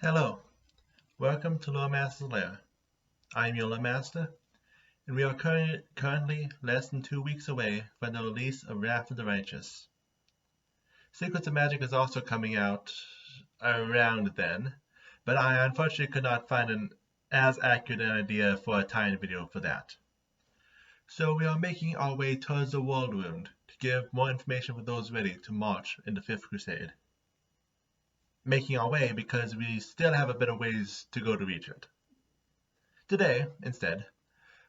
Hello, welcome to Loremaster's Lair. I'm your Loremaster, and we are currently less than 2 weeks away from the release of Wrath of the Righteous. Secrets of Magic is also coming out around then, but I unfortunately could not find an as accurate an idea for a tie-in video for that. So we are making our way towards the World Wound to give more information for those ready to march in the Fifth Crusade. Making our way because we still have a bit of ways to go to reach it. Today, instead,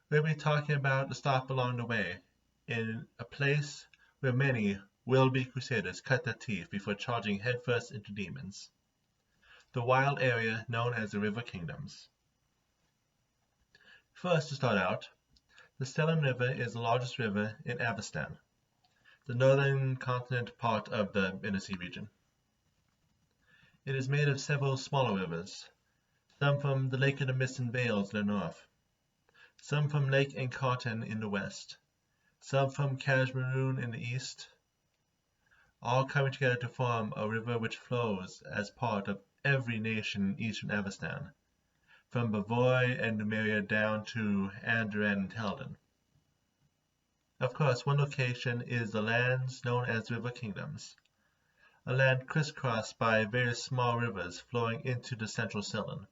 we'll be talking about the stop along the way in a place where many will-be crusaders cut their teeth before charging headfirst into demons. The wild area known as the River Kingdoms. First, to start out, the Stellan River is the largest river in Avestan, the northern continent part of the Inner Sea region. It is made of several smaller rivers, some from the Lake of the Mist and Vales in the north, some from Lake Encarten in the west, some from Kashmaroon in the east, all coming together to form a river which flows as part of every nation in eastern Avestan, from Bravoy and Numeria down to Andori and Telden. Of course, one location is the lands known as River Kingdoms, a land crisscrossed by various small rivers flowing into the central Stellan,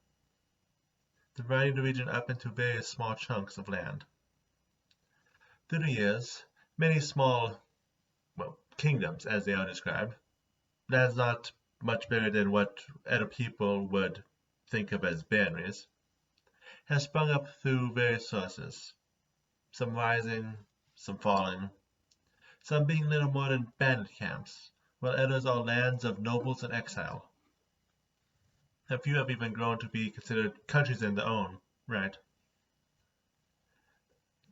dividing the region up into various small chunks of land. Through the years, many small, kingdoms, as they are described, that's not much bigger than what other people would think of as baranries, have sprung up through various sources, some rising, some falling, some being little more than bandit camps, while others are lands of nobles in exile. A few have even grown to be considered countries in their own right.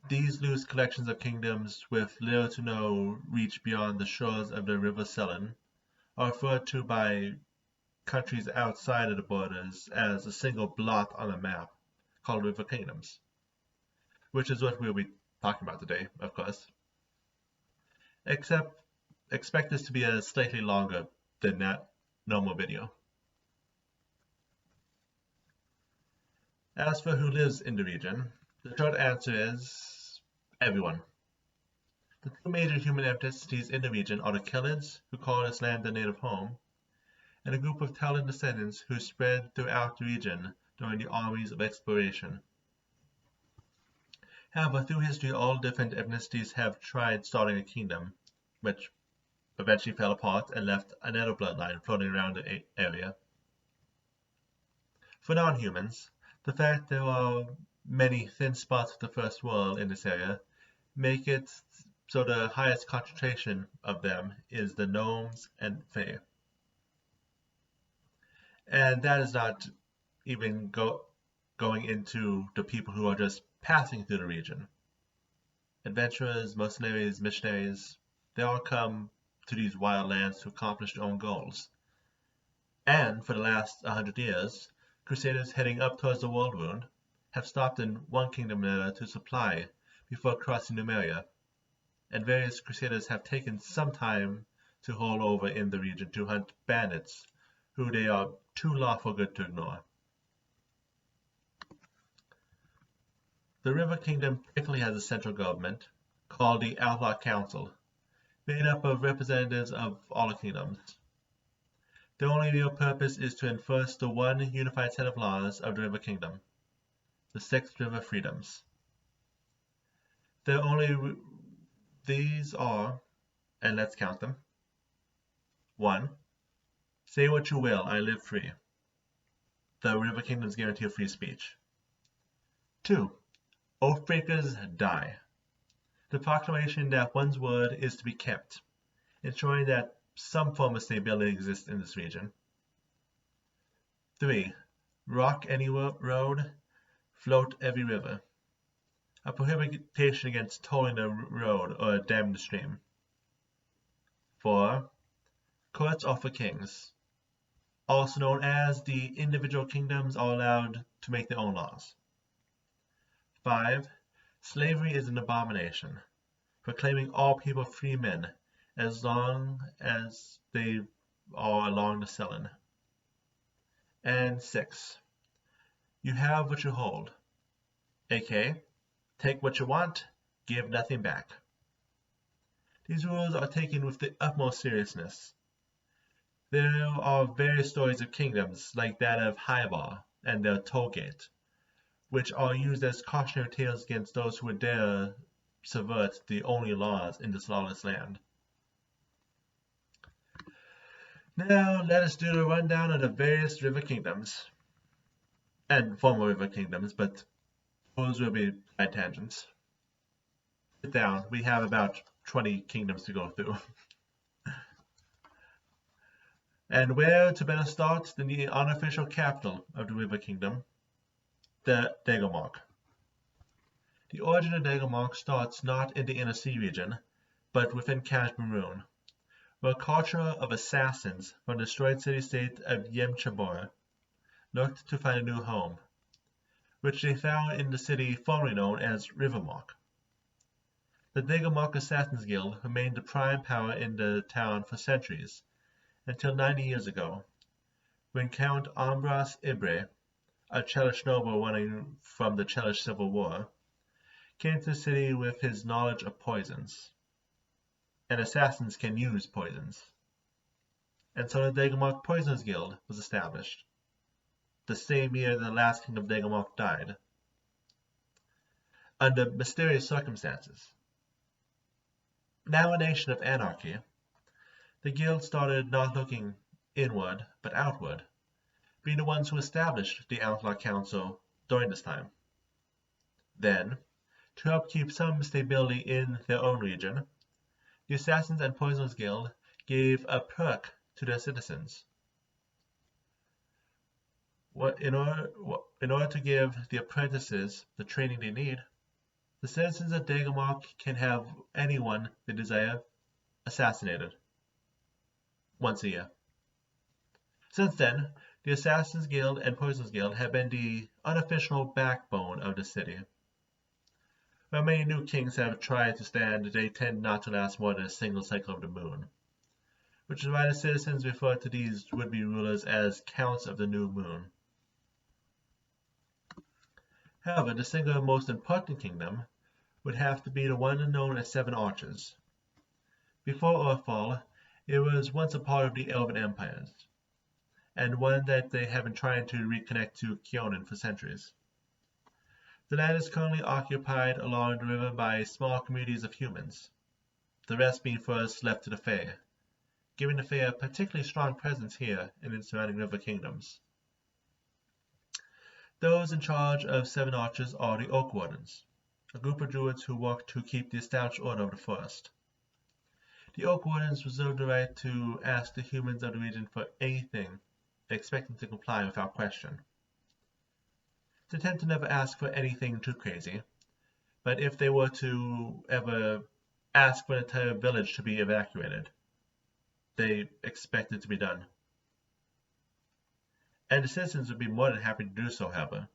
These loose collections of kingdoms with little to no reach beyond the shores of the River Stellan are referred to by countries outside of the borders as a single blot on a map called River Kingdoms, which is what we'll be talking about today, of course. Expect this to be a slightly longer than that normal video. As for who lives in the region, the short answer is everyone. The two major human ethnicities in the region are the Kellids, who call this land their native home, and a group of Talon descendants who spread throughout the region during the armies of exploration. However, through history, all different ethnicities have tried starting a kingdom, which eventually fell apart and left another bloodline floating around the area. For non-humans, the fact there are many thin spots of the First World in this area make it so the highest concentration of them is the gnomes and fae. And that is not even going into the people who are just passing through the region. Adventurers, mercenaries, missionaries, they all come to these wild lands to accomplish their own goals. And for the last 100 years, crusaders heading up towards the World Wound have stopped in one kingdom or another to supply before crossing Numeria, and various crusaders have taken some time to hold over in the region to hunt bandits who they are too lawful good to ignore. The River Kingdom typically has a central government called the Outlaw Council, made up of representatives of all the kingdoms. Their only real purpose is to enforce the one unified set of laws of the River Kingdom, the 6 River Freedoms. These are, and let's count them. 1. Say what you will, I live free. The River Kingdoms guarantee free speech. 2. Oathbreakers die. The proclamation that one's word is to be kept, ensuring that some form of stability exists in this region. 3. Rock any road, float every river. A prohibition against tolling the road or damming the stream. 4. Courts are for kings, also known as the individual kingdoms are allowed to make their own laws. 5. Slavery is an abomination, proclaiming all people free men as long as they are along the Stellan. And 6. You have what you hold, aka take what you want, give nothing back. These rules are taken with the utmost seriousness. There are various stories of kingdoms, like that of Haibar and the Tollgate, which are used as cautionary tales against those who would dare subvert the only laws in this lawless land. Now let us do the rundown of the various river kingdoms, and former river kingdoms, but those will be side tangents. Sit down, we have about 20 kingdoms to go through. And where to better start than the unofficial capital of the River Kingdom, the Daggermark. The origin of Daggermark starts not in the inner sea region, but within Kashmirun, where a culture of assassins from the destroyed city-state of Yemchabur looked to find a new home, which they found in the city formerly known as Rivermark. The Daggermark Assassins Guild remained the prime power in the town for centuries, until 90 years ago, when Count Ambras Ibre, a Chelish noble running from the Chelish Civil War, came to the city with his knowledge of poisons. And assassins can use poisons. And so the Daggermark Poisoners Guild was established, the same year the last king of Daggermark died, under mysterious circumstances. Now a nation of anarchy, the guild started not looking inward but outward, being the ones who established the Outlaw Council during this time. Then, to help keep some stability in their own region, the Assassins and Poisoners Guild gave a perk to their citizens. In order to give the apprentices the training they need, the citizens of Daggermark can have anyone they desire assassinated once a year. Since then, the Assassins Guild and Poisoners Guild have been the unofficial backbone of the city. While many new kings have tried to stand, they tend not to last more than a single cycle of the moon, which is why the citizens refer to these would-be rulers as Counts of the New Moon. However, the single most important kingdom would have to be the one known as Seven Arches. Before Earthfall, it was once a part of the Elven Empires, and one that they have been trying to reconnect to Kionin for centuries. The land is currently occupied along the river by small communities of humans, the rest being first left to the Fae, giving the Fae a particularly strong presence here and in surrounding river kingdoms. Those in charge of Seven Arches are the Oak Wardens, a group of druids who work to keep the established order of the forest. The Oak Wardens reserve the right to ask the humans of the region for anything, expecting to comply without question. They tend to never ask for anything too crazy, but if they were to ever ask for an entire village to be evacuated, they expect it to be done. And the citizens would be more than happy to do so, however,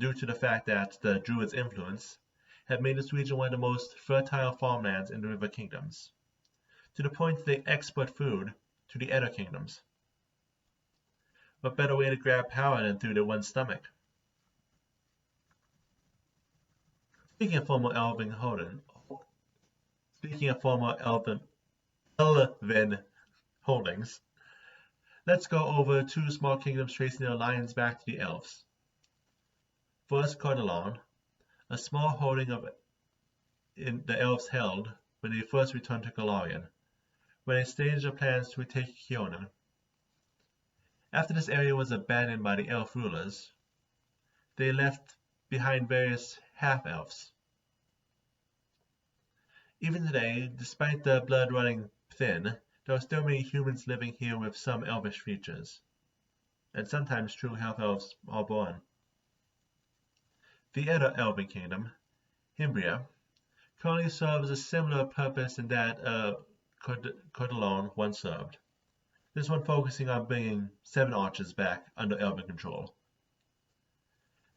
due to the fact that the druids' influence had made this region one of the most fertile farmlands in the River Kingdoms, to the point that they export food to the Outer Kingdoms. What better way to grab power than through their one stomach? Speaking of former Elven holdings, let's go over two small kingdoms tracing their lines back to the elves. First, Cordalon, a small holding the elves held when they first returned to Golarion, when they staged their plans to retake Kionin. After this area was abandoned by the elf rulers, they left behind various half-elves. Even today, despite the blood running thin, there are still many humans living here with some elvish features, and sometimes true half-elves are born. The other Elven kingdom, Himbria, currently serves a similar purpose in that Cordalon once served, this one focusing on bringing Seven Arches back under Elven control.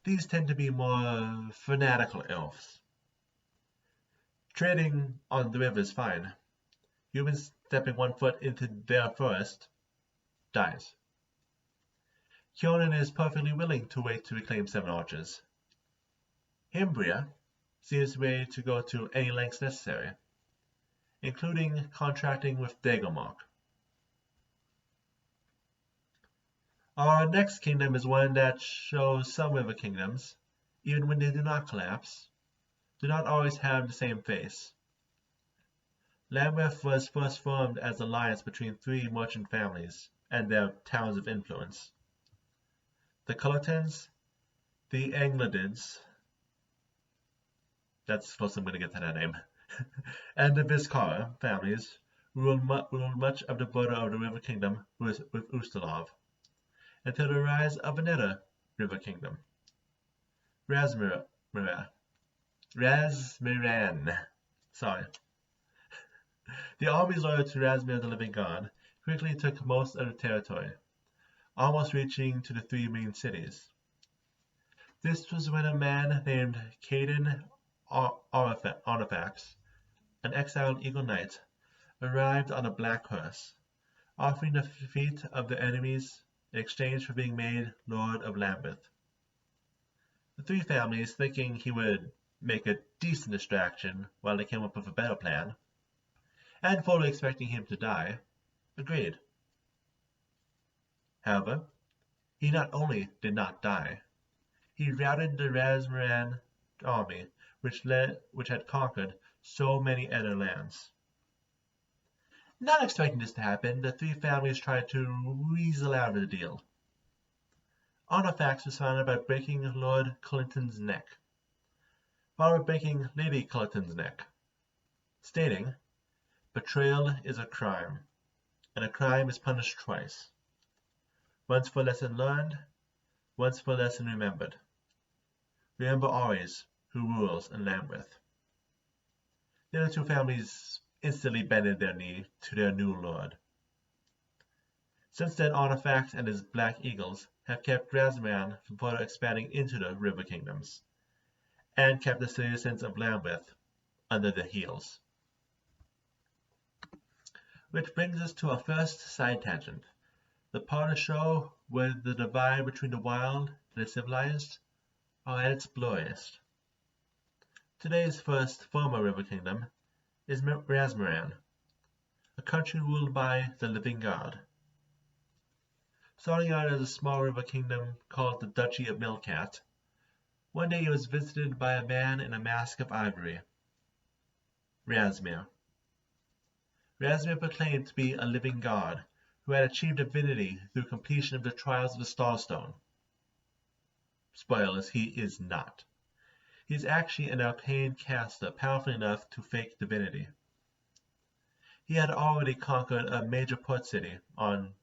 These tend to be more fanatical elves. Trading on the river is fine. Humans stepping one foot into their forest dies. Kionan is perfectly willing to wait to reclaim 7 archers. Himbria seems ready to go to any lengths necessary, including contracting with Daggermark. Our next kingdom is one that shows some river kingdoms, even when they do not collapse, do not always have the same face. Lambeth was first formed as an alliance between 3 merchant families and their towns of influence. The Culletons, the Angladids, that's close I'm going to get to that name, and the Viscara families ruled much of the border of the River Kingdom with Ustalov, until the rise of another river kingdom, Rasmuel. Razmiran. Sorry. The armies loyal to Rasmuel the Living God quickly took most of the territory, almost reaching to the 3 main cities. This was when a man named Caden Artifacts, an exiled Eagle Knight, arrived on a black horse, offering the defeat of the enemies in exchange for being made Lord of Lambeth. The 3 families, thinking he would make a decent distraction while they came up with a better plan, and fully expecting him to die, agreed. However, he not only did not die, he routed the Razmiran army which had conquered so many other lands. Not expecting this to happen, the 3 families tried to weasel out of the deal. Artifacts was founded by breaking Lord Culleton's neck, followed by breaking Lady Culleton's neck, stating, "Betrayal is a crime, and a crime is punished twice. Once for lesson learned, once for lesson remembered. Remember always who rules in Lambeth." The other 2 families instantly bended their knee to their new lord. Since then, Artifacts and his Black Eagles have kept Razmiran from further expanding into the River Kingdoms, and kept the citizens of Lambeth under their heels. Which brings us to our first side tangent, the part of the show where the divide between the wild and the civilized are at its blurriest. Today's first former river kingdom is Razmiran, a country ruled by the Living God. Starting out as a small river kingdom called the Duchy of Milcat, one day it was visited by a man in a mask of ivory, Rasmuel. Rasmuel proclaimed to be a living god who had achieved divinity through completion of the trials of the Starstone. Spoilers, he is not. He is actually an arcane caster powerful enough to fake divinity. He had already conquered a major port city on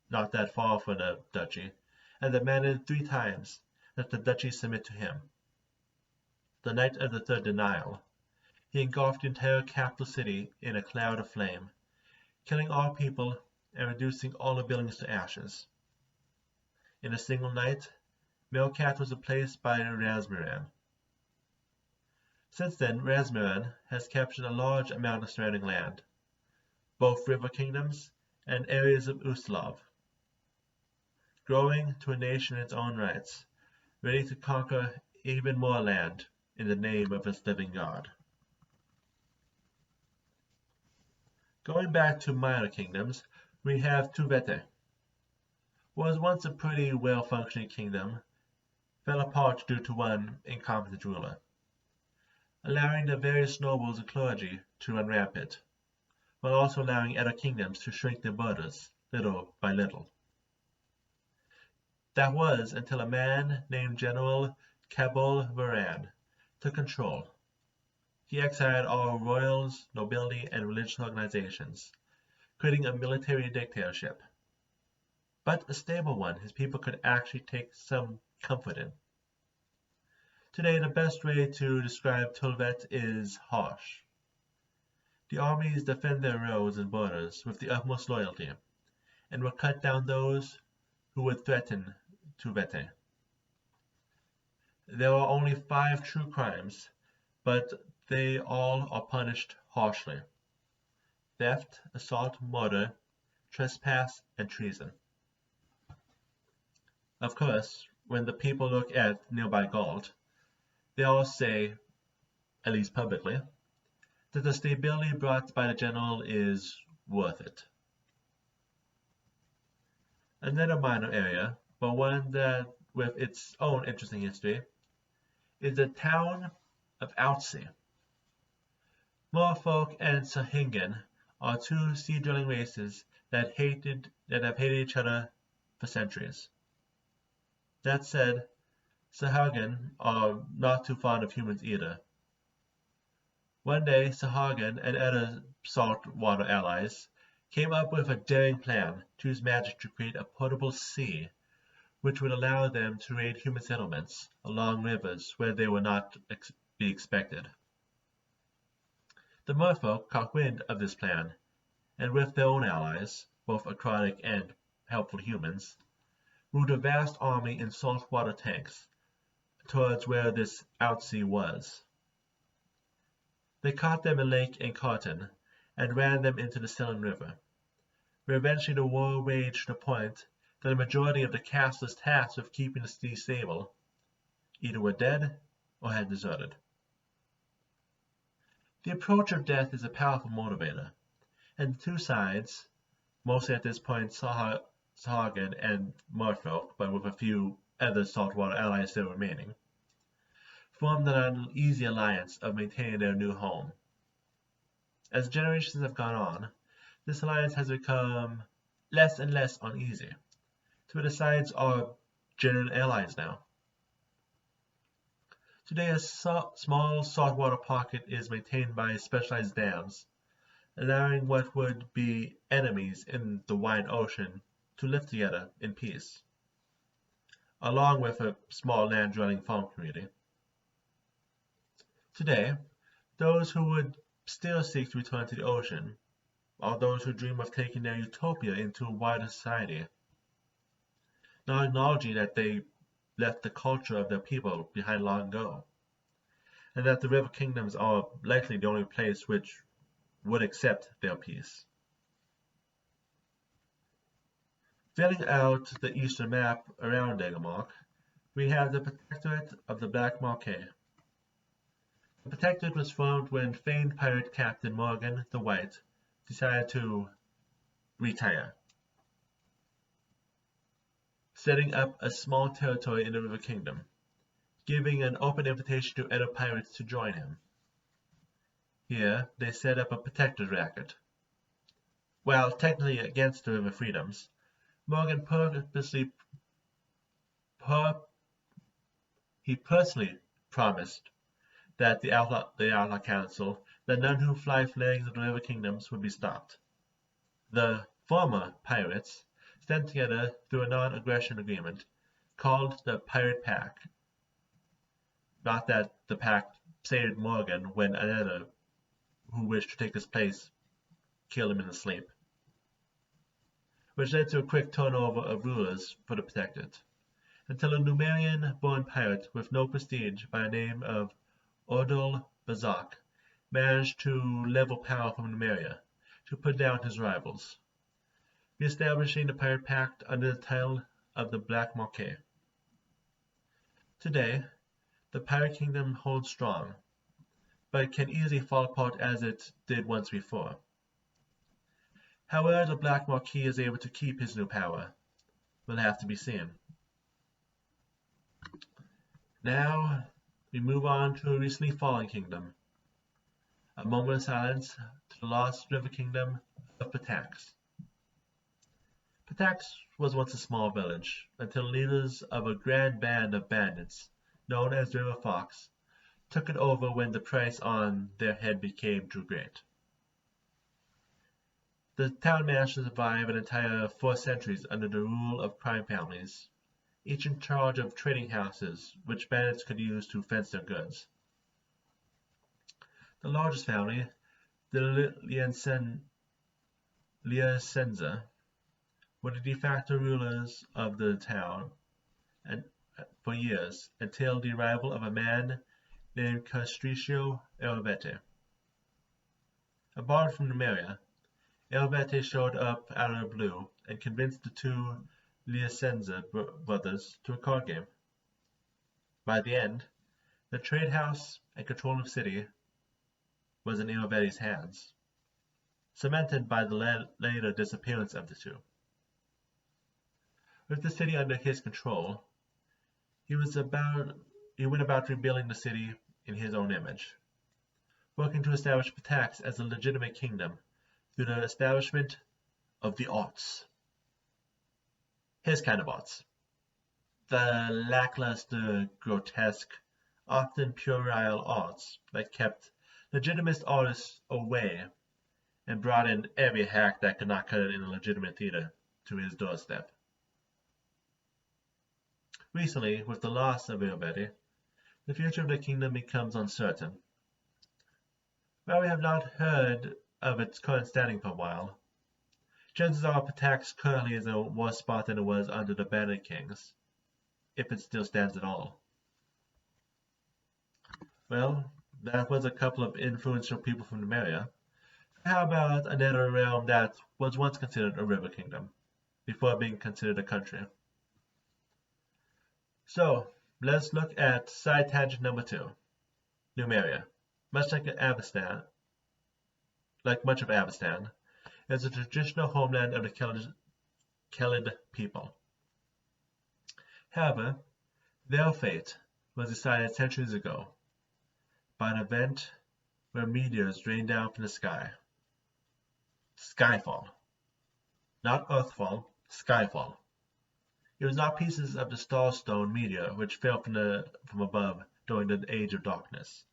not that far from the duchy, and demanded 3 times that the duchy submit to him. The night of the 3rd denial, he engulfed the entire capital city in a cloud of flame, killing all people and reducing all the buildings to ashes. In a single night, Milcat was replaced by Razmiran. Since then, Razmiran has captured a large amount of surrounding land, both river kingdoms and areas of Ustalov, growing to a nation in its own rights, ready to conquer even more land in the name of its living God. Going back to minor kingdoms, we have Tuvete. What was once a pretty well-functioning kingdom fell apart due to one incompetent ruler, allowing the various nobles and clergy to run rampant, while also allowing other kingdoms to shrink their borders little by little. That was until a man named General Cabal Varan took control. He exiled all royals, nobility, and religious organizations, creating a military dictatorship, but a stable one his people could actually take some comfort in. Today, the best way to describe Tuvete is harsh. The armies defend their roads and borders with the utmost loyalty, and will cut down those who would threaten Tuvete. There are only 5 true crimes, but they all are punished harshly: theft, assault, murder, trespass, and treason. Of course, when the people look at nearby gold, they all say, at least publicly, that the stability brought by the general is worth it. Another minor area, but one that with its own interesting history, is the town of Outsea. Norfolk and Sahingan are two sea-dwelling races that have hated each other for centuries. That said, Sahuagin are not too fond of humans either. One day, Sahuagin and other saltwater allies came up with a daring plan to use magic to create a portable sea which would allow them to raid human settlements along rivers where they would not be expected. The merfolk caught wind of this plan, and with their own allies, both aquatic and helpful humans, moved a vast army in saltwater tanks towards where this Outsea was. They caught them in Lake Carton and ran them into the Selene River, where eventually the war raged to the point that a majority of the casters tasked with keeping the sea stable either were dead or had deserted. The approach of death is a powerful motivator, and the two sides, mostly at this point Sahuagin and Norfolk, but with a few other saltwater allies still remaining, formed an uneasy alliance of maintaining their new home. As generations have gone on, this alliance has become less and less uneasy, to where the sides are genuine allies now. Today, a small saltwater pocket is maintained by specialized dams, allowing what would be enemies in the wide ocean to live together in peace, along with a small land-dwelling farm community. Today, those who would still seek to return to the ocean are those who dream of taking their utopia into a wider society, not acknowledging that they left the culture of their people behind long ago, and that the river kingdoms are likely the only place which would accept their peace. Filling out the eastern map around Daggermark, we have the Protectorate of the Black Marquet. The Protectorate was formed when famed pirate Captain Morgan the White decided to retire, setting up a small territory in the River Kingdom, giving an open invitation to other pirates to join him. Here, they set up a protectorate racket. While technically against the river freedoms, Morgan personally promised that the Outlaw Council, that none who fly flags of the River Kingdoms would be stopped. The former pirates stand together through a non-aggression agreement called the Pirate Pact. Not that the pact saved Morgan when another who wished to take his place killed him in his sleep, which led to a quick turnover of rulers for the Protectorate, until a Numerian-born pirate with no prestige by the name of Ordul Bazak managed to level power from Numeria to put down his rivals, re-establishing the Pirate Pact under the title of the Black Marquet. Today, the Pirate Kingdom holds strong, but it can easily fall apart as it did once before. However, the Black Marquis is able to keep his new power will have to be seen. Now, we move on to a recently fallen kingdom. A moment of silence to the lost River Kingdom of Patax. Patax was once a small village, until leaders of a grand band of bandits, known as the River Fox, took it over when the price on their head became too great. The town managed to survive an entire 4 centuries under the rule of crime families, each in charge of trading houses which bandits could use to fence their goods. The largest family, the Liasenza, were the de facto rulers of the town for years, until the arrival of a man named Castricio Elvete. A bard from Numeria, Elvete showed up out of the blue and convinced the two Liasenza brothers to a card game. By the end, the trade house and control of the city was in Iovetti's hands, cemented by the later disappearance of the two. With the city under his control, he went about rebuilding the city in his own image, working to establish Patax as a legitimate kingdom through the establishment of the arts. His kind of arts. The lackluster, grotesque, often puerile arts that kept legitimist artists away and brought in every hack that could not cut it in a legitimate theater to his doorstep. Recently, with the loss of Iovetti, the future of the kingdom becomes uncertain. While we have not heard of its current standing for a while, chances are Patax currently is in a worse spot than it was under the Bandit Kings, if it still stands at all. Well, that was a couple of influential people from Numeria. How about another realm that was once considered a river kingdom, before being considered a country? So, let's look at side tangent number 2, Numeria. Much like much of Avestan, is a traditional homeland of the Kelid people. However, their fate was decided centuries ago by an event where meteors rained down from the sky. Skyfall. Not Earthfall, Skyfall. It was not pieces of the Starstone meteor which fell from above during the Age of Darkness,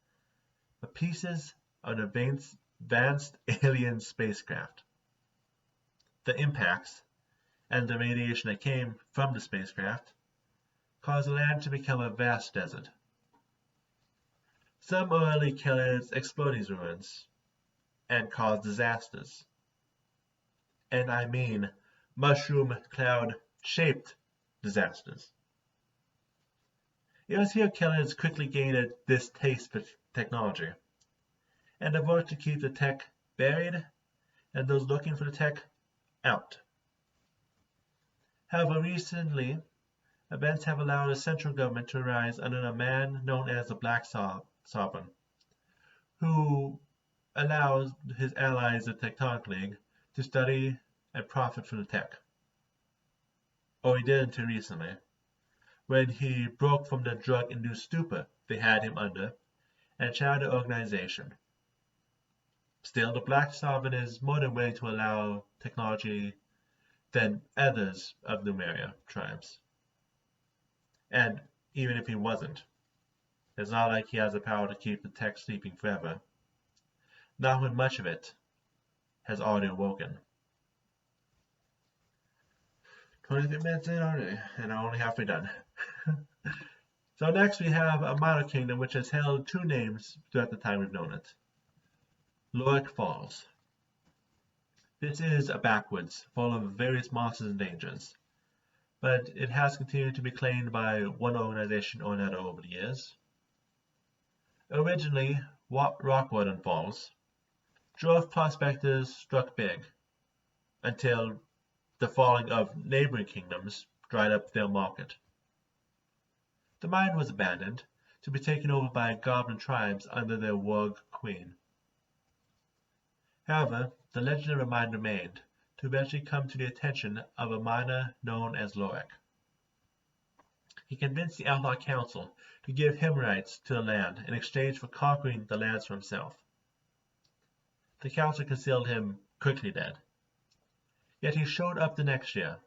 but pieces of an advanced alien spacecraft. The impacts, and the radiation that came from the spacecraft, caused the land to become a vast desert. Some early killers explode these ruins and cause disasters. And I mean mushroom cloud-shaped disasters. It was here killers quickly gained a distaste for technology, and have worked to keep the tech buried and those looking for the tech out. However, recently, events have allowed a central government to rise under a man known as the Black Sovereign, who allows his allies, the Tectonic League, to study and profit from the tech. Or he did until recently, when he broke from the drug-induced stupor they had him under and shattered the organization. Still, the Black Sovereign is more than willing to allow technology than others of Numeria tribes. And even if he wasn't, it's not like he has the power to keep the tech sleeping forever, not when much of it has already awoken. 23 minutes in already, and I'm only halfway done. So next we have a minor kingdom which has held 2 names throughout the time we've known it. Loic Falls. This is a backwoods full of various monsters and dangers, but it has continued to be claimed by one organization or another over the years. Originally, Rockwarden Falls drove prospectors struck big, until the falling of neighboring kingdoms dried up their market. The mine was abandoned, to be taken over by goblin tribes under their warg queen. However, the legend of the mine remained, to eventually come to the attention of a miner known as Loic. He convinced the Outlaw Council to give him rights to the land in exchange for conquering the lands for himself. The council considered him quickly dead. Yet he showed up the next year,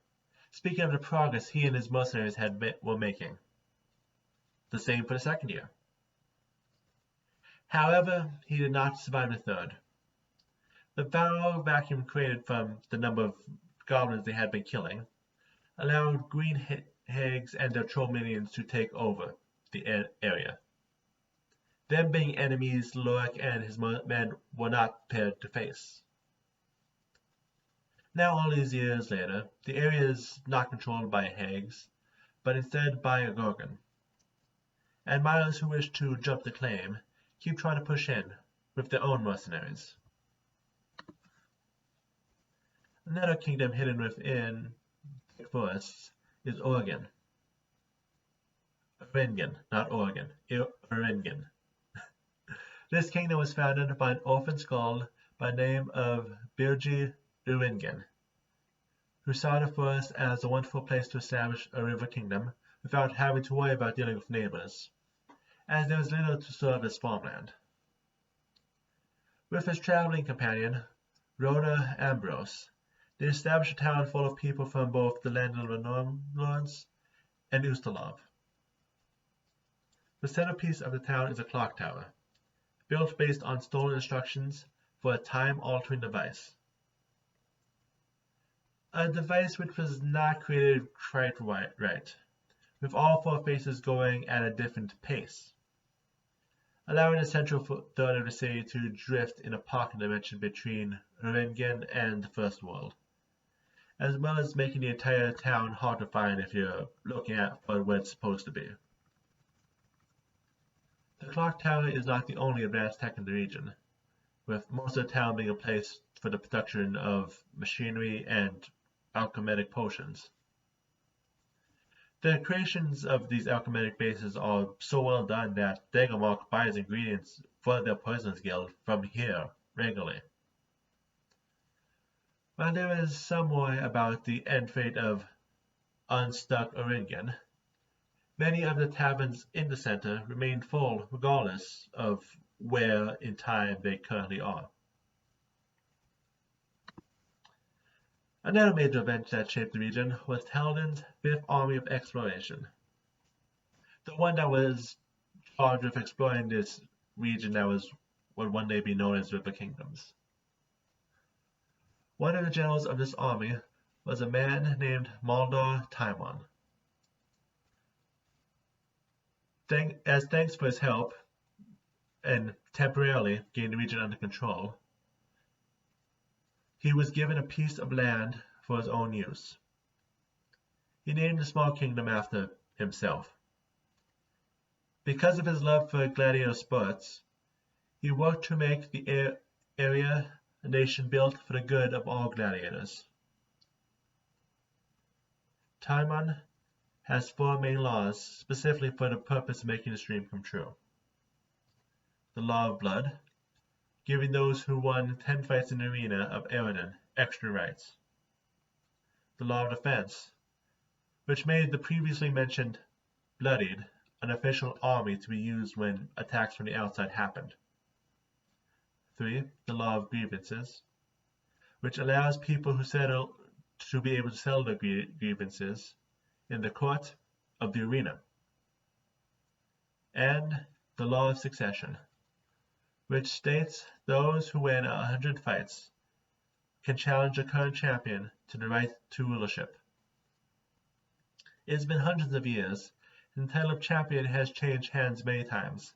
speaking of the progress he and his mercenaries were making. The same for the second year. However, he did not survive the third. The power vacuum created from the number of goblins they had been killing allowed green hags and their troll minions to take over the area. Them being enemies Loic and his men were not prepared to face. Now, all these years later, the area is not controlled by hags, but instead by a gorgon. And miners who wish to jump the claim keep trying to push in with their own mercenaries. Another kingdom hidden within thick forests is Oregon. Oregon, not Oregon. Oregon. This kingdom was founded by an orphan skald by the name of Birgi Uringen, who saw the forest as a wonderful place to establish a river kingdom without having to worry about dealing with neighbors, as there was little to serve as farmland. With his traveling companion, Rhoda Ambrose, they established a town full of people from both the land of the Swordlords and Ustalov. The centerpiece of the town is a clock tower, built based on stolen instructions for a time-altering device. A device which was not created quite right, with all four faces going at a different pace, allowing the central third of the city to drift in a pocket dimension between Uringen and the First World, as well as making the entire town hard to find if you're looking at where it's supposed to be. The clock tower is not the only advanced tech in the region, with most of the town being a place for the production of machinery and alchemic potions. The creations of these alchemic bases are so well done that Daggermark buys ingredients for their poisons guild from here regularly. While there is some worry about the end fate of unstuck Oregon, many of the taverns in the center remain full regardless of where in time they currently are. Another major event that shaped the region was Taldan's Fifth Army of Exploration, the one that was charged with exploring this region that would one day be known as River Kingdoms. One of the generals of this army was a man named Maldor Taiwan. As thanks for his help and temporarily gained the region under control, he was given a piece of land for his own use. He named the small kingdom after himself. Because of his love for gladiator sports, he worked to make the area a nation built for the good of all gladiators. Taiwan has 4 main laws specifically for the purpose of making this dream come true. The Law of Blood, giving those who won 10 fights in the arena of Eridan extra rights. The Law of Defense, which made the previously mentioned Bloodied an official army to be used when attacks from the outside happened. 3. The Law of Grievances, which allows people who settle to be able to settle their grievances in the court of the arena. And the Law of Succession, which states those who win 100 fights can challenge the current champion to the right to rulership. It has been hundreds of years, and the title of champion has changed hands many times,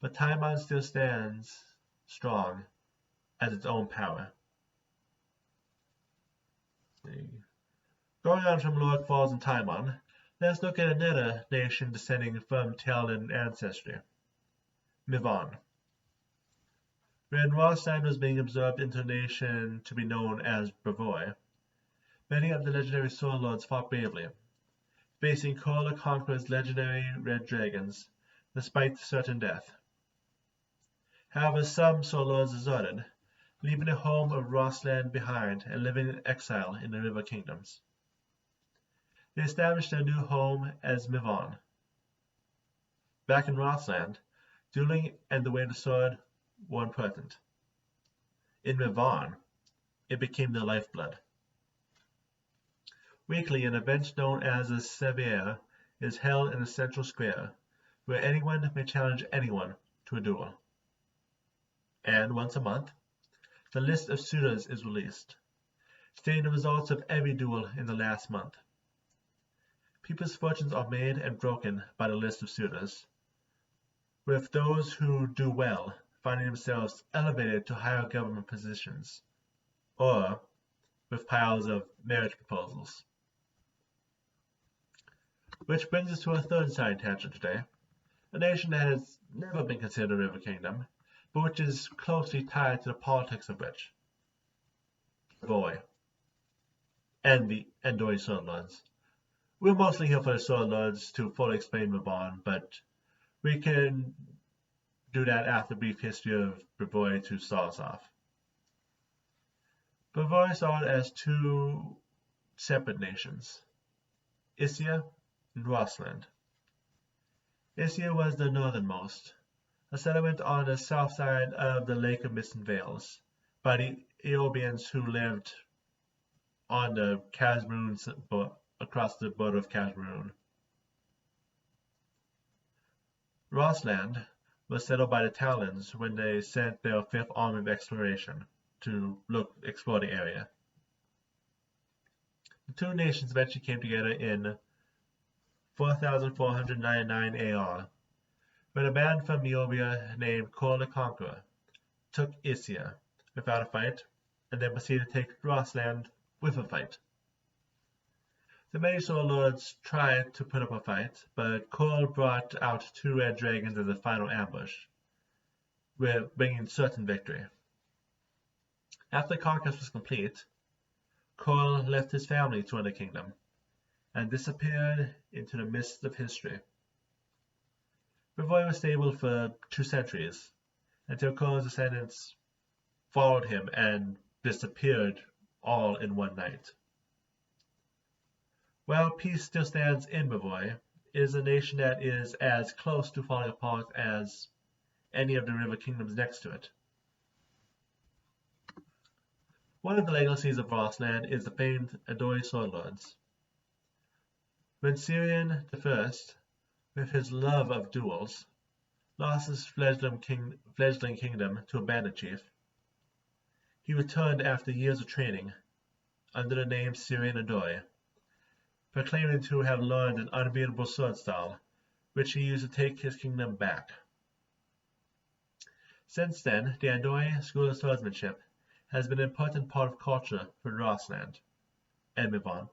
but Taiwan still stands strong as its own power. Going on from Lord Falls in Taiwan, let's look at another nation descending from Taldan ancestry, Mavon. When Rosland was being absorbed into a nation to be known as Bravoy, many of the legendary Swordlords fought bravely, facing Kor the Conqueror's legendary red dragons, despite certain death. However, some Swordlords deserted, leaving the home of Rosland behind and living in exile in the River Kingdoms. They established their new home as Mavon. Back in Rosland, dueling and the way of the sword were important. In Mavon, it became their lifeblood. Weekly, an event known as a Sevier is held in the central square, where anyone may challenge anyone to a duel. And once a month, the list of suitors is released, stating the results of every duel in the last month. People's fortunes are made and broken by the list of suitors, with those who do well finding themselves elevated to higher government positions, or with piles of marriage proposals. Which brings us to our third side tangent today, a nation that has never been considered a river kingdom, but which is closely tied to the politics of which, Bravoy, and the Andori Swordlords, We're mostly here for the Swordlords to fully explain Mavon, but we can do that after a brief history of Bravoy to start us off. Bravoy started as two separate nations, Isia and Rossland. Isia was the northernmost, a settlement on the south side of the Lake of Mist and Vales by the Eobians who lived on the Casmaroon, across the border of Casmaroon. Rossland was settled by the Talons when they sent their 5th Army of Exploration to explore the area. The two nations eventually came together in 4499 AR, when a band from Eobia named Kor the Conqueror took Isia without a fight, and then proceeded to take Rossland with a fight. The many Swordlords tried to put up a fight, but Kor brought out 2 red dragons as a final ambush, bringing certain victory. After the conquest was complete, Kor left his family to run the kingdom, and disappeared into the mists of history. Bravoy was stable for 2 centuries, until Kor's descendants followed him and disappeared all in one night. While peace still stands in Bravoy, it is a nation that is as close to falling apart as any of the river kingdoms next to it. One of the legacies of Rossland is the famed Andori Swordlords. When Cirion I, with his love of duels, lost his fledgling kingdom to a bandit chief, he returned after years of training under the name Cirion Andori, proclaiming to have learned an unbeatable sword style, which he used to take his kingdom back. Since then, the Andori school of swordsmanship has been an important part of culture for Rossland and Mavon,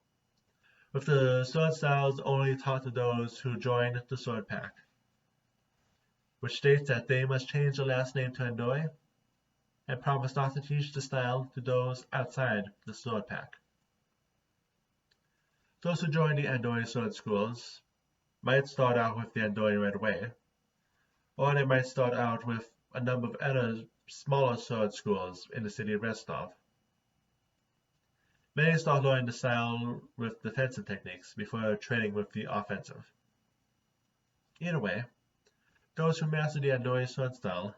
with the sword styles only taught to those who join the sword pack, which states that they must change their last name to Andori and promise not to teach the style to those outside the sword pack. Those who join the Andori sword schools might start out with the Andori right away, or they might start out with a number of other smaller sword schools in the city of Restov. Many start learning the style with defensive techniques before training with the offensive. Either way, those who master the Andori sword style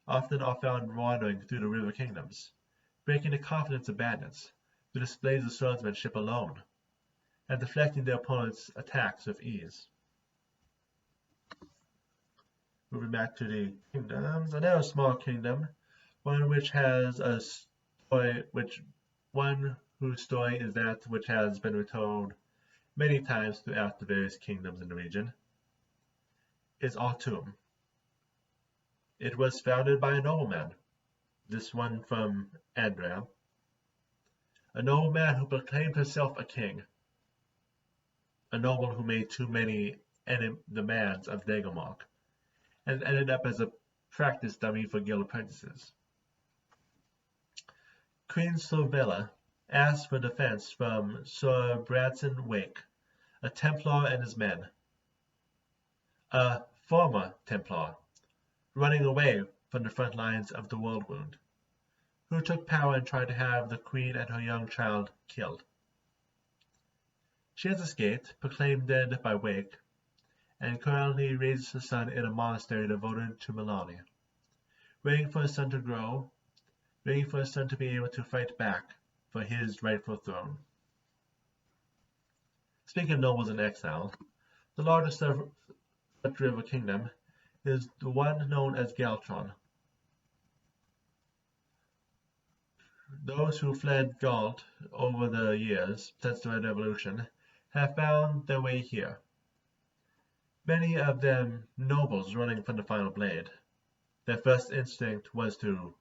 often are found wandering through the river kingdoms, breaking the confidence of bandits who displays of swordsmanship alone, and deflecting their opponent's attacks with ease. Moving back to the kingdoms, another small kingdom, one which has a story, whose story is that which has been retold many times throughout the various kingdoms in the region, is Altum. It was founded by a nobleman, this one from Andria, a nobleman who proclaimed himself a king, a noble who made too many demands of Daggermark, and ended up as a practice dummy for guild apprentices. Queen Silvella asked for defense from Sir Bradson Wake, a Templar and his men, a former Templar, running away from the front lines of the World Wound, who took power and tried to have the Queen and her young child killed. She has escaped, proclaimed dead by Wake, and currently raises her son in a monastery devoted to Melania, waiting for his son to grow, waiting for his son to be able to fight back for his rightful throne. Speaking of nobles in exile, the largest of such river kingdom is the one known as Galtron. Those who fled Galt over the years since the Red Revolution have found their way here. Many of them nobles running from the final blade. Their first instinct was to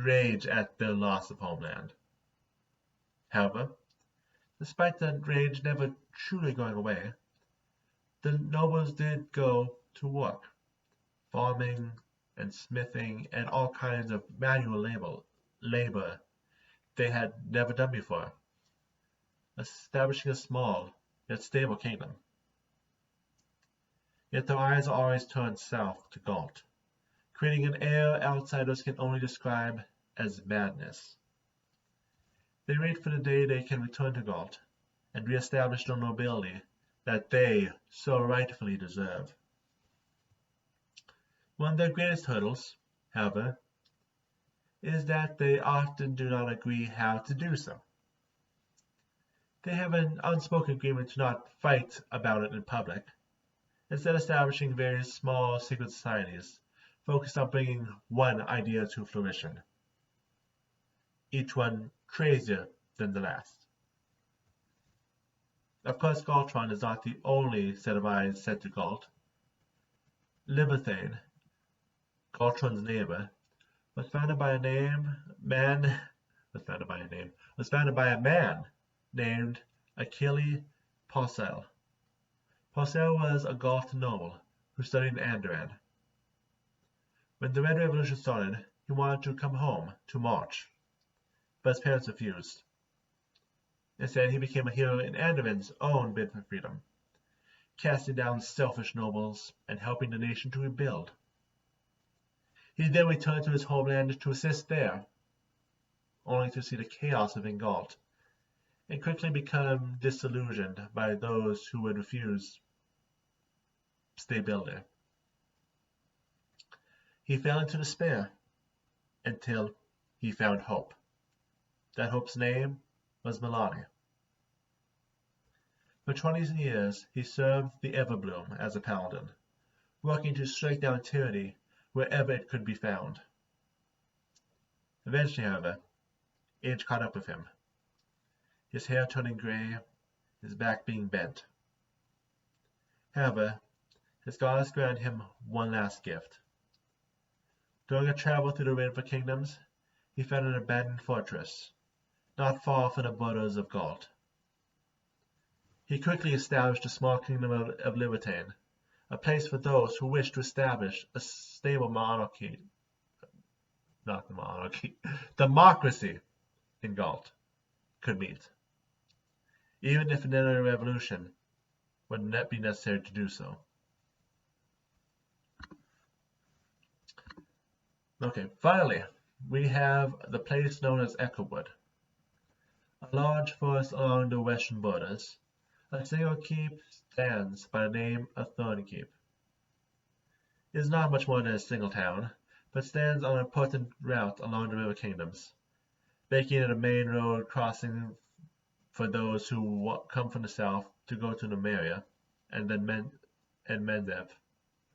rage at their loss of homeland. However, despite that rage never truly going away, the nobles did go to work, farming and smithing and all kinds of manual labor they had never done before, establishing a small yet stable kingdom. Yet their eyes are always turned south to Gault, creating an air outsiders can only describe as madness. They wait for the day they can return to Gault and re-establish the nobility that they so rightfully deserve. One of their greatest hurdles, however, is that they often do not agree how to do so. They have an unspoken agreement to not fight about it in public, instead establishing various small secret societies focused on bringing one idea to fruition, each one crazier than the last. Of course, Galtron is not the only set of eyes set to Gault. Liberthane, Galtron's neighbor, was founded by a man named Achille Porcel. Porcel was a Gault noble who studied in Andoran. When the Red Revolution started, he wanted to come home to march, but his parents refused. Instead, he became a hero in Andoran's own bid for freedom, casting down selfish nobles and helping the nation to rebuild. He then returned to his homeland to assist there, only to see the chaos of Gault, and quickly become disillusioned by those who would refuse stability. He fell into despair until he found hope. That hope's name was Milani. For 20 years, he served the Everbloom as a paladin, working to strike down tyranny wherever it could be found. Eventually, however, age caught up with him, his hair turning gray, his back being bent. However, his goddess granted him one last gift. During a travel through the River Kingdoms, he found an abandoned fortress, not far from the borders of Gault. He quickly established a small kingdom of Libertane, a place for those who wished to establish a stable democracy in Gault could meet, even if another revolution would not be necessary to do so. Okay, finally, we have the place known as Echowood, a large forest along the western borders. A single keep stands by the name of Thornkeep. It is not much more than a single town, but stands on an important route along the River Kingdoms, making it a main road crossing for those who come from the south to go to Numeria, and then Mendev,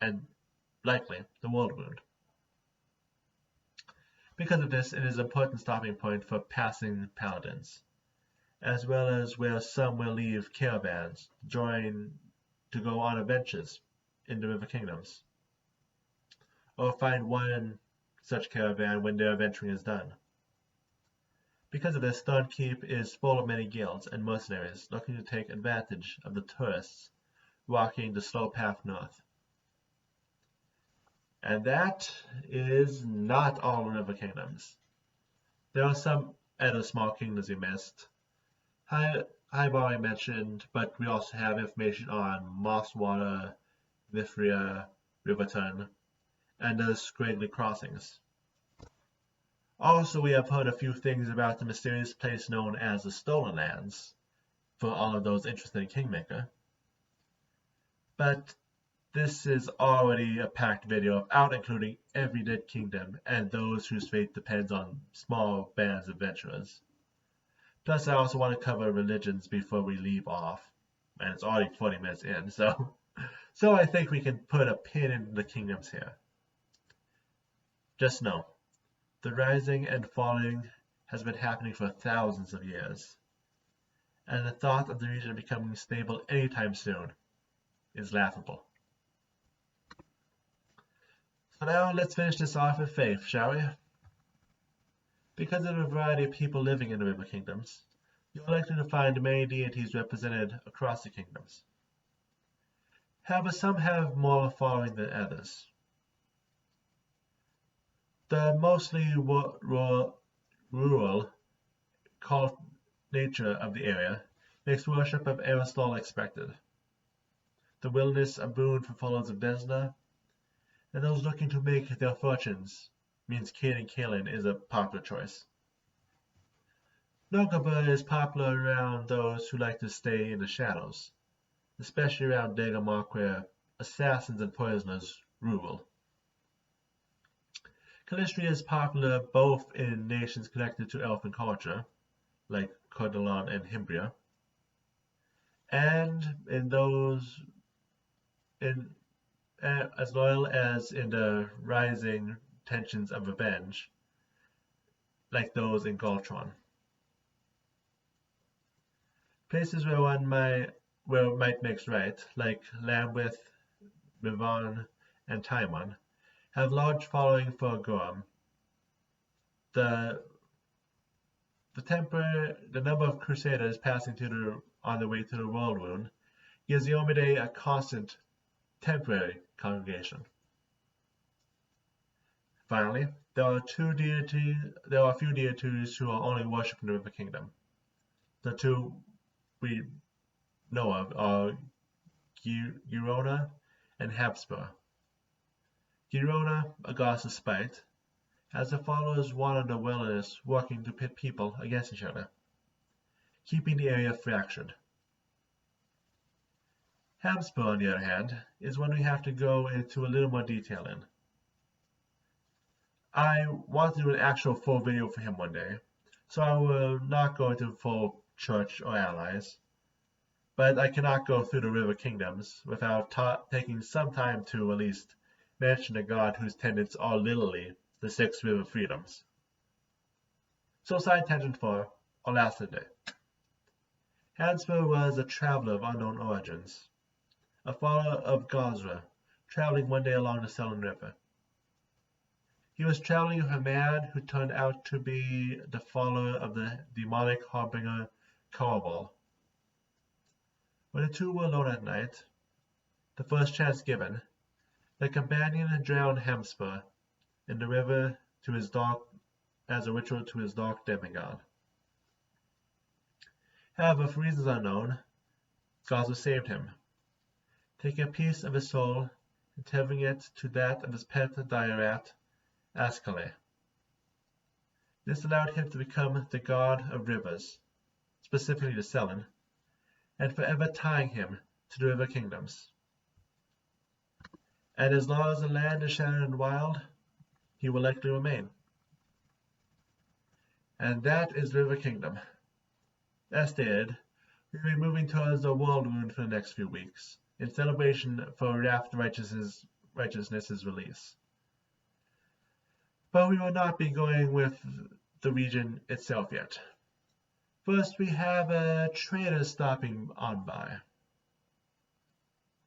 and likely the World Wound. Because of this, it is an important stopping point for passing paladins, as well as where some will leave caravans to go on adventures in the River Kingdoms, or find one such caravan when their adventuring is done. Because of this, Thornkeep is full of many guilds and mercenaries looking to take advantage of the tourists walking the slow path north. And that is not all the River Kingdoms. There are some other small kingdoms we missed. I've already mentioned, but we also have information on Mosswater, Vithria, Riverton, and the Scraggly Crossings. Also, we have heard a few things about the mysterious place known as the Stolen Lands, for all of those interested in Kingmaker. But this is already a packed video without including every dead kingdom and those whose fate depends on small bands of adventurers. Plus, I also want to cover religions before we leave off, and it's already 40 minutes in, so I think we can put a pin in the kingdoms here. Just know, the rising and falling has been happening for thousands of years, and the thought of the region becoming stable anytime soon is laughable. So now let's finish this off with faith, shall we? Because of the variety of people living in the River Kingdoms, you are likely to find many deities represented across the kingdoms. However, some have more following than others. The mostly rural nature of the area makes worship of Aristotle expected. The wilderness a boon for followers of Desna, and those looking to make their fortunes means Cain Kalin is a popular choice. Nogaba is popular around those who like to stay in the shadows, especially around Daggermark where assassins and poisoners rule. Calistria is popular both in nations connected to elfin culture, like Cordelon and Himbria, and in those as loyal as in the rising tensions of revenge, like those in Galtron. Places where might makes right, like Lambeth, Mavon, and Taiwan, have large following for Gorm. The number of crusaders passing on the way to the World Wound gives Yomide a constant temporary congregation. Finally, there are a few deities who are only worshipped in the River Kingdom. The two we know of are Girona and Habsburg. Girona, a goddess of spite, has her followers wander the wilderness working to pit people against each other, keeping the area fractured. Habsburg, on the other hand, is one we have to go into a little more detail in. I want to do an actual full video for him one day, so I will not go into full church or allies, but I cannot go through the River Kingdoms without taking some time to at least mention a god whose tenets are literally the 6 river freedoms. So side tangent for our last day. Habsburg was a traveler of unknown origins, a follower of Gazra, traveling one day along the Southern River. He was traveling with a man who turned out to be the follower of the demonic harbinger Corval. When the two were alone at night, the first chance given, the companion drowned Habsburg in the river as a ritual to his dark demigod. However, for reasons unknown, Gaza saved him, taking a piece of his soul and tethering it to that of his pet Dairat, Ascale. This allowed him to become the god of rivers, specifically the Selen, and forever tying him to the River Kingdoms. And as long as the land is shattered and wild, he will likely remain. And that is River Kingdom. As stated, we will be moving towards the World Wound for the next few weeks, in celebration for Wrath Righteousness's release. But we will not be going with the region itself yet. First, we have a trader stopping on by.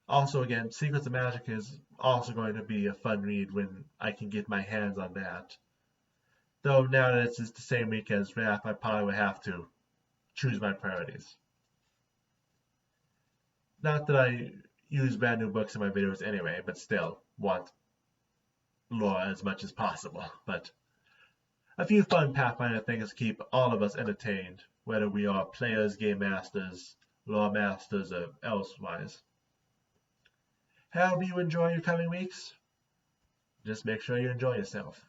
Also, again, Secrets of Magic is also going to be a fun read when I can get my hands on that. Though now that it's just the same week as Wrath, I probably would have to choose my priorities. Not that I use brand new books in my videos anyway, but still want lore as much as possible. But a few fun Pathfinder things keep all of us entertained, whether we are players, game masters, lore masters, or elsewise. However you enjoy your coming weeks, just make sure you enjoy yourself.